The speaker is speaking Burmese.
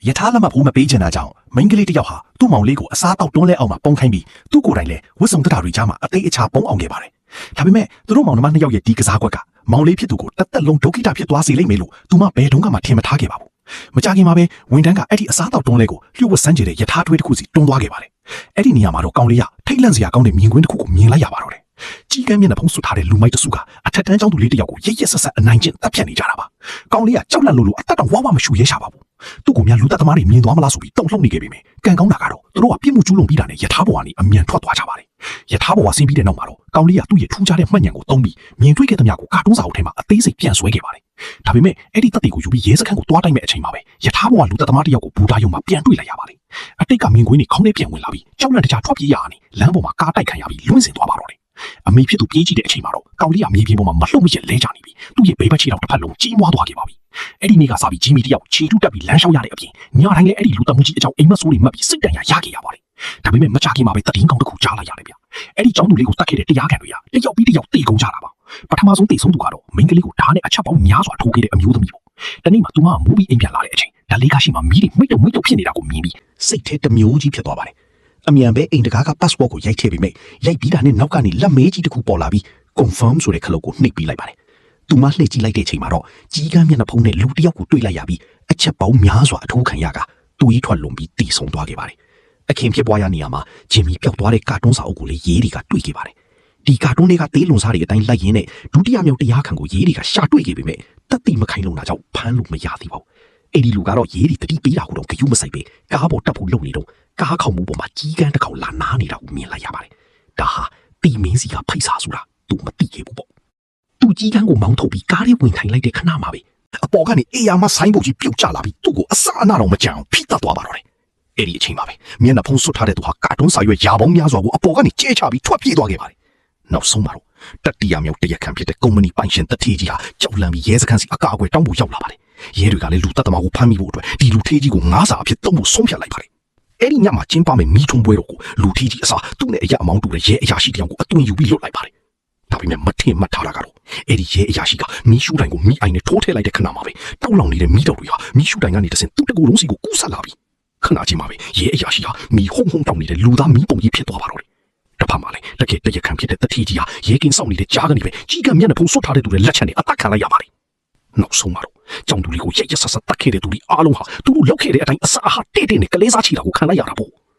ယထာလက်မှတ်ဖိုးမပေးချင်တာကြောင့်မိန်းကလေးတစ်ယောက်ဟာသူ့မောင်လေးကိုအစားတောက်တွန်းလဲအောင်မှာပုံခိုင်းပြီးသူ့ကိုယ်တိုင်လည်းဝတ်စုံတတာတွေကြားမှာအသေးအချာပုံအောင်ခဲ့ပါတယ်။ဒါပေမဲ့သူတို့မောင်နှမနှစ်ယောက်ရဲ့ဒီကစားကွက်ကမောင်လေးဖြစ်သူကိုတသက်လုံးဒုက္ခိတဖြစ်သွားစေလိမ့်မယ်လို့သူမဘယ်တုန်းကမှထင်မထားခဲ့ပါဘူး။မကြခင်မှာပဲဝန်ထမ်းကအဲ့ဒီအစားတောက်တွန်းလဲကိုလျှို့ဝှက်စမ်းကြည့်တဲ့ယထာထွေးတစ်ခုစီတွန်းသွားခဲ့ပါတယ်။အဲ့ဒီနေရာမှာတော့ကောင်လေးကထိတ်လန့်စရာကောင်းတဲ့မြင်ကွင်းတစ်ခုကိုမြင်လိုက်ရပါတော့တယ်။ကြီးကမ်းမျက်နှာဖုံးဆွထားတဲ့လူမိုက်တစုကအထက်တန်းကျောင်းသူလေးတစ်ယောက်ကိုရိတ်ရက်ဆက်ဆက်အနိုင်ကျင့်တပ်ဖြတ်နေကြတာပါ။ကောင်လေးကကြောက်လန့်လို့အသက်တော်ဝါဝမရှူရဲရှာပါဘူး။သူ့ကိုများလူသက်သမားတွေမြင်သွားမလားဆိုပြီးတုန်လှုပ်နေခဲ့ပေမဲ့ကံကောင်းတာကတော့သူတို့ကပြစ်မှုကျူးလွန်ပြီးတာနဲ့ယထာဘော်ကနေအမြန်ထွက်သွားကြပါတယ်။ယထာဘော်ကဆင်းပြီးတဲ့နောက်မှာတော့ကောင်လေးကသူ့ရဲ့ထူးခြားတဲ့မှတ်ဉာဏ်ကိုသုံးပြီးမြင်တွေ့ခဲ့သမျှကိုကာတွန်းစာအုပ်ထဲမှာအသေးစိတ်ပြန်ဆွဲခဲ့ပါတယ်။ဒါပေမဲ့အဲ့ဒီတပ်တွေကိုယူပြီးရဲစခန်းကိုတွားတိုက်မဲ့အချိန်မှာပဲယထာဘော်ကလူသက်သမားတစ်ယောက်ကိုဘူတာယုံမှာပြန်တွေ့လိုက်ရပါတယ်။အတိတ်ကမြင်ကွင်းတွေခေါင်းထဲပြန်ဝင်လာပြီးကြောက်လန့်တကြားထွက်ပြေးရကနေလမ်းပေါ်မှာကားတိုက်ခံရပြီးလွင့်စင်သွားပါတော့တယ်။အမေဖြစ်သူပြေးကြည့်တဲ့အချိန်မှာတော့ကောင်လေးကမြေပြင်ပေါ်မှာမလှုပ်မရက်လဲကျနေပြီးသူ့ရဲ့ဘေးဘက်ခြေထောက်တစ်ဖက်လုံးကြီးမွားသွားခဲ့ပါပြီ။အဲ့ဒီနေ့ကစပြီးဂျီမီတယောက်ခြေထုတက်ပြီးလမ်းလျှောက်ရတဲ့အပြင်ညတိုင်းလည်းအဲ့ဒီလူတက်မှုကြီးအကြောင်းအိမ်မက်ဆိုးတွေမှတ်ပြီးစိတ်တန်ရာရခဲ့ရပါတယ်။ဒါပေမဲ့မကြခင်မှာပဲတည်င်းကောင်းတစ်ခုကြားလိုက်ရတယ်ဗျ။အဲ့ဒီကျောင်းသူလေးကိုတတ်ခဲ့တဲ့တရားခံတွေကတယောက်ပြီးတယောက်တေကုန်ကြတာပါ။ပထမဆုံးတေဆုံးသူကတော့မိန်းကလေးကိုဓာတ်နဲ့အချက်ပေါင်းများစွာထိုးခဲ့တဲ့အမျိုးသမီးပေါ့။တနေ့မှာသူမကမူးပြီးအိမ်ပြန်လာတဲ့အချိန်ဓာတ်လေးကရှိမှမီးတွေမိတ်တုံဖြစ်နေတာကိုမြင်ပြီးစိတ်ထဲတစ်မျိုးကြီးဖြစ်သွားပါတယ်။အမြန်ပဲအိမ်တကားက passport ကိုရိုက်ထည့်ပြီးမိတ်ရိုက်ပြီးတာနဲ့နောက်ကနေလက်မေးကြီးတစ်ခုပေါ်လာပြီး confirm ဆိုတဲ့ခလုတ်ကိုနှိပ်ပြီးလိုက်ပါတယ်။သူမလှည့်ကြည့်လိုက်တဲ့အချိန်မှာတော့ကြီးကမ်းမျက်နှာဖုံးနဲ့လူတစ်ယောက်ကိုတွေ့လိုက်ရပြီးအချက်ပေါင်းများစွာအထိုးခံရကသူ့ကြီးထွက်လွန်ပြီးတီဆုံသွားခဲ့ပါတယ်။အခင်းဖြစ်ပွားရနေရမှာဂျင်မီပျောက်သွားတဲ့ကာတွန်းစာအုပ်ကိုလည်းရေးတွေကတွေ့ခဲ့ပါတယ်။ဒီကာတွန်းတွေကသေးလွန်စားတွေအတိုင်းလိုက်ရင်းနဲ့ဒုတိယမြောက်တရားခံကိုရေးတွေကရှာတွေ့ခဲ့ပေမဲ့တက်တိမခိုင်လုံတာကြောင့်ဖမ်းလို့မရသေးပါဘူး။အဲ့ဒီလူကတော့ရေးတွေတတိပေးတာကိုတော့ဂယုမဆိုင်ပဲကားပေါ်တက်ဖို့လုပ်နေတော့ကားခေါင်မှုပေါ်မှာကြီးကမ်းတစ်ခေါက်လာနားနေတာကိုမြင်လိုက်ရပါတယ်။ဒါဟာတီမင်းစီကဖိတ်စာဆိုတာသူမသိခဲ့ဘူးပေါ့။သူကြီးကမ်းကိုမောင်းထုတ်ပြီးကားလေးဝင်ထိုင်လိုက်တဲ့ခဏမှာပဲအပေါ်ကနေအေးယာမဆိုင်ဖို့ကြီးပြုတ်ကျလာပြီးသူ့ကိုအစအနတော့မကြအောင်ဖိတတ်သွားပါတော့တယ်။အဲ့ဒီအချိန်မှာပဲမျက်နှာဖုံးဆွတ်ထားတဲ့သူဟာကာတွန်းစာရွက်ရာပေါင်းများစွာကိုအပေါ်ကနေကျဲချပြီးထွက်ပြေးသွားခဲ့ပါတယ်။နောက်ဆုံးမှာတော့တတိယမြောက်တရားခံဖြစ်တဲ့ကုမ္ပဏီပိုင်ရှင်တထေးကြီးဟာကြောက်လန့်ပြီးရဲစခန်းစီအကာအကွယ်တောင်းဖို့ရောက်လာပါတယ်။ရဲတွေကလည်းလူသက်သမားကိုဖမ်းမိဖို့အတွက်ဒီလူထေးကြီးကိုငါးစာအဖြစ်သုံးဖို့ဆုံးဖြတ်လိုက်ပါတယ်။အဲ့ဒီညမှာကျင်းပမယ့်မီးထုံပွဲတော်ကိုလူထေးကြီးအစားသူ့နဲ့အရာအမောင်းတူတဲ့ရဲအရာရှိတယောက်ကိုအသွင်ယူပြီးလွတ်လိုက်ပါတယ်။ဒါပေမဲ့မထင်မှတ်ထားတာကတော့အဲ့ဒီရဲအရာရှိကမီးရှူတိုင်ကိုမီးအိုင်နဲ့ထိုးထည့်လိုက်တဲ့ခဏမှာပဲတောက်လောင်နေတဲ့မီးတော်တွေဟာမီးရှူတိုင်ကနေတဆင့်သူ့တကူလုံးစီကိုကူးဆက်လာပြီးခဏချင်းမှာပဲရဲအရာရှိဟာမီးဟုံတောက်နေတဲ့လူသားမီးပုံကြီးဖြစ်သွားပါတော့တယ်။တစ်ဖက်မှာလည်းတကယ်တရားခံဖြစ်တဲ့တတိကြီးဟာရဲကင်းဆောင်နေတဲ့ကြားကနေပဲကြီးကမျက်နှာဖုံးဆွတ်ထားတဲ့သူတွေလက်ချက်နဲ့အသက်ခံလိုက်ရပါတယ်။နောက်ဆုံးမှာတော့ကြောင်သူလေးကိုရက်ရက်ဆက်ဆက်တတ်ခဲ့တဲ့သူတွေအားလုံးဟာသူတို့လောက်ခဲ့တဲ့အတိုင်းအစာဟာတဲ့နဲ့ကလေးစားချီတာကိုခံလိုက်ရတာပေါ့။